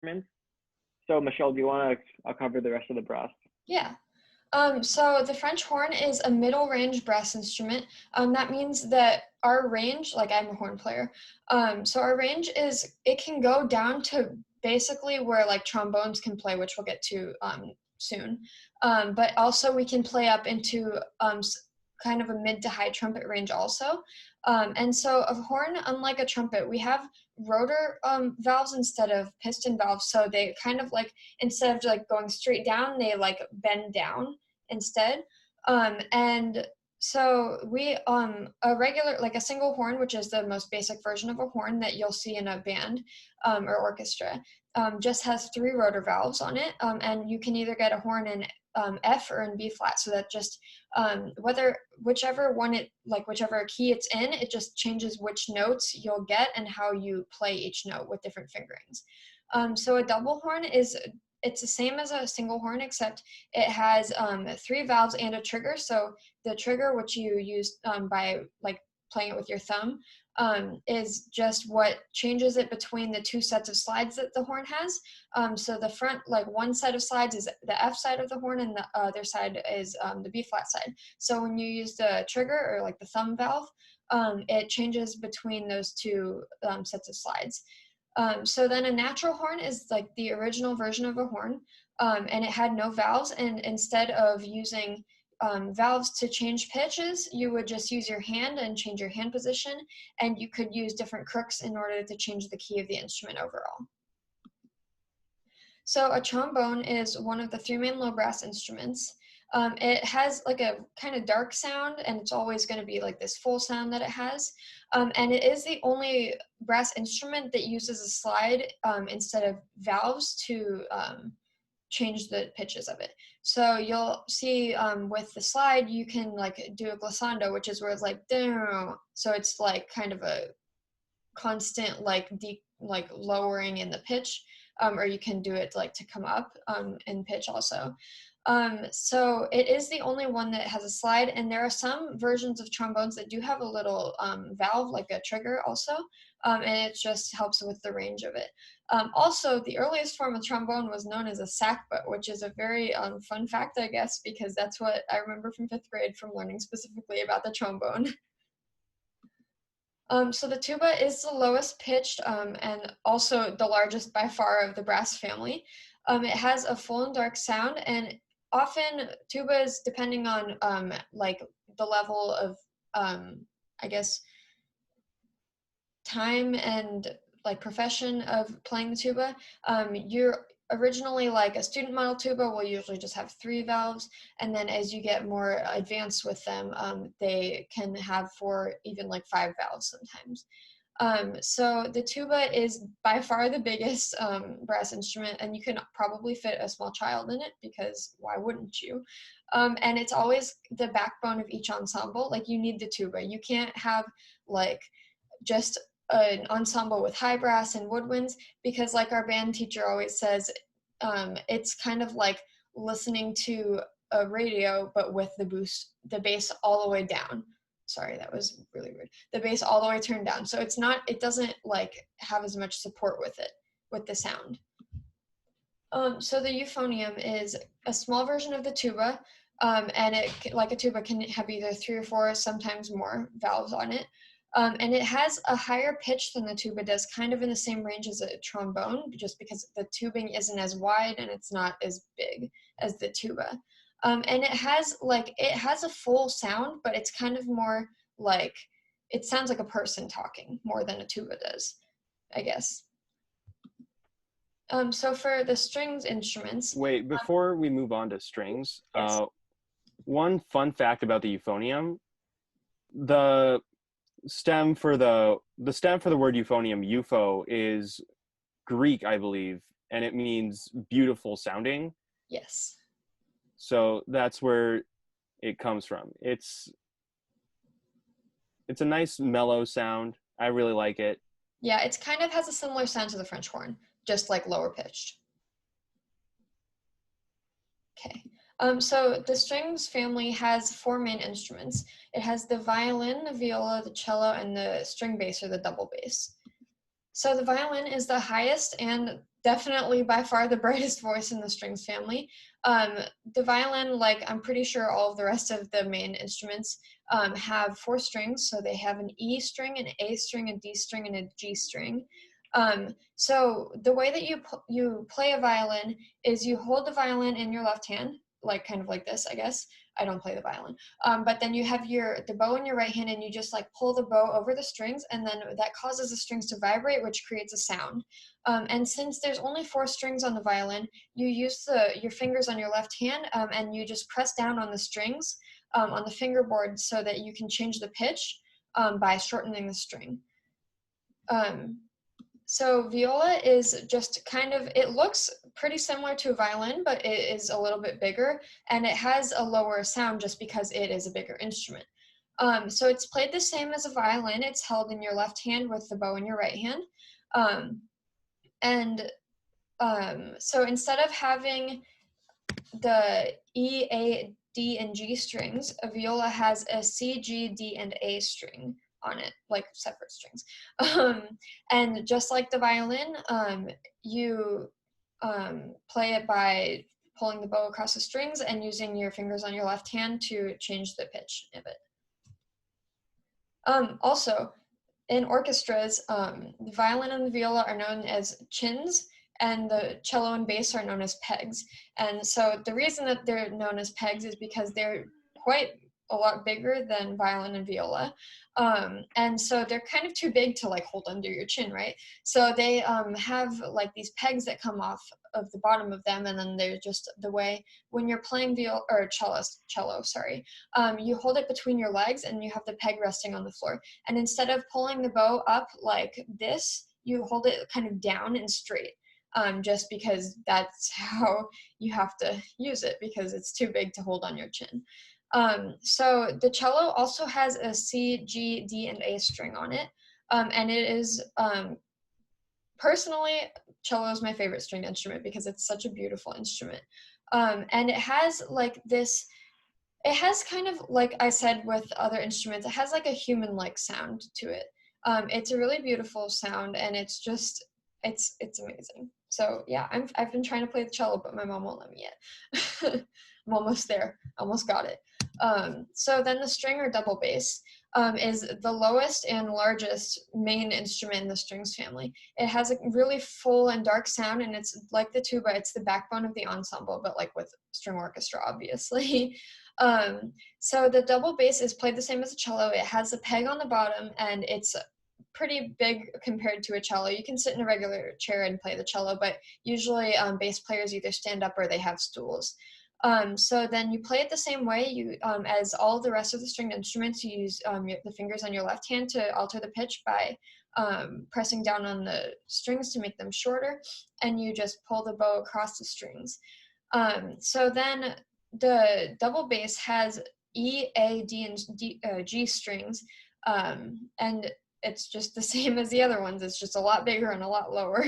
instruments. So Michelle, do you want to? I'll cover the rest of the brass. Yeah. So the French horn is a middle range brass instrument. That means that our range, like I'm a horn player, so our range is, it can go down to basically where like trombones can play, which we'll get to soon. But also we can play up into kind of a mid to high trumpet range also. And so a horn, unlike a trumpet, we have rotor valves instead of piston valves. So they kind of like, instead of like going straight down, they like bend down instead. And so we a regular, like a single horn, which is the most basic version of a horn that you'll see in a band or orchestra, just has 3 rotor valves on it, and you can either get a horn in F or in B flat. So that just whichever one it, like whichever key it's in, it just changes which notes you'll get and how you play each note with different fingerings. So a double horn is, it's the same as a single horn, except it has 3 valves and a trigger. So the trigger, which you use by like playing it with your thumb, is just what changes it between the 2 sets of slides that the horn has. So the front, like one set of slides is the F side of the horn, and the other side is the B flat side. So when you use the trigger or like the thumb valve, it changes between those 2 sets of slides. So then a natural horn is like the original version of a horn, and it had no valves. And instead of using valves to change pitches, you would just use your hand and change your hand position, and you could use different crooks in order to change the key of the instrument overall. So a trombone is one of the 3 main low brass instruments. It has like a kind of dark sound, and it's always going to be like this full sound that it has. And it is the only brass instrument that uses a slide instead of valves to change the pitches of it. So you'll see with the slide, you can like do a glissando, which is where it's like, so it's like kind of a constant like like lowering in the pitch, or you can do it like to come up in pitch also. So it is the only one that has a slide, and there are some versions of trombones that do have a little valve, like a trigger also, and it just helps with the range of it. Also, the earliest form of trombone was known as a sackbut, which is a very fun fact, I guess, because that's what I remember from 5th grade from learning specifically about the trombone. So the tuba is the lowest pitched and also the largest by far of the brass family. It has a full and dark sound, and often tubas, depending on like the level of I guess time and like profession of playing the tuba, you're originally like a student model tuba will usually just have 3 valves, and then as you get more advanced with them, they can have 4, even like 5 valves sometimes. So the tuba is by far the biggest brass instrument, and you can probably fit a small child in it, because why wouldn't you? And it's always the backbone of each ensemble. Like, you need the tuba. You can't have like just an ensemble with high brass and woodwinds, because like our band teacher always says, it's kind of like listening to a radio but with the bass all the way down. Sorry, that was really weird. The bass all the way turned down, so it doesn't like have as much support with it, with the sound. So the euphonium is a small version of the tuba, and it, like a tuba, can have either 3 or 4, sometimes more valves on it. And it has a higher pitch than the tuba does, kind of in the same range as a trombone, just because the tubing isn't as wide and it's not as big as the tuba. And it has a full sound, but it's kind of more like, it sounds like a person talking more than a tuba does, I guess. So for the strings instruments. Wait, before we move on to strings, Yes. one fun fact about the euphonium: the stem for the word euphonium, eupho, is Greek, I believe, and it means beautiful sounding. Yes. So that's where it comes from. It's a nice mellow sound. I really like it. Yeah, it kind of has a similar sound to the French horn, just like lower pitched. Okay. So the strings family has 4 main instruments. It has the violin, the viola, the cello, and the string bass, or the double bass. So the violin is the highest and definitely by far the brightest voice in the strings family. The violin, like I'm pretty sure all of the rest of the main instruments, have 4 strings. So they have an E string, an A string, a D string, and a G string. So the way that you play a violin is you hold the violin in your left hand, like kind of like this, I guess. I don't play the violin. But then you have the bow in your right hand, and you just like pull the bow over the strings, and then that causes the strings to vibrate, which creates a sound. And since there's only 4 strings on the violin, you use your fingers on your left hand, and you just press down on the strings on the fingerboard so that you can change the pitch by shortening the string. So viola is just kind of, it looks pretty similar to a violin, but it is a little bit bigger, and it has a lower sound just because it is a bigger instrument. So it's played the same as a violin. It's held in your left hand with the bow in your right hand. So instead of having the E, A, D, and G strings, a viola has a C, G, D, and A string on it, like separate strings. And just like the violin, you play it by pulling the bow across the strings and using your fingers on your left hand to change the pitch of it. Also, in orchestras, the violin and the viola are known as chins, and the cello and bass are known as pegs. And so the reason that they're known as pegs is because they're quite a lot bigger than violin and viola. And so they're kind of too big to like hold under your chin, right? So they have like these pegs that come off of the bottom of them, and then they're just the way when you're playing viola or cello, sorry, you hold it between your legs and you have the peg resting on the floor. And instead of pulling the bow up like this, you hold it kind of down and straight. Just because that's how you have to use it, because it's too big to hold on your chin. So the cello also has a C, G, D, and A string on it. And it is, personally, cello is my favorite stringed instrument because it's such a beautiful instrument. And it has like this, it has kind of, like I said with other instruments, it has like a human-like sound to it. It's a really beautiful sound, and it's just, it's amazing. So yeah, I've been trying to play the cello, but my mom won't let me yet. I'm almost there, almost got it. So then the string or double bass is the lowest and largest main instrument in the strings family. It has a really full and dark sound, and it's like the tuba, it's the backbone of the ensemble, but like with string orchestra, obviously. So the double bass is played the same as a cello. It has a peg on the bottom, and it's pretty big compared to a cello. You can sit in a regular chair and play the cello, but usually bass players either stand up or they have stools. So then you play it the same way as all the rest of the stringed instruments. You use the fingers on your left hand to alter the pitch by pressing down on the strings to make them shorter, and you just pull the bow across the strings. So then the double bass has E, A, D, and G strings, and it's just the same as the other ones. It's just a lot bigger and a lot lower.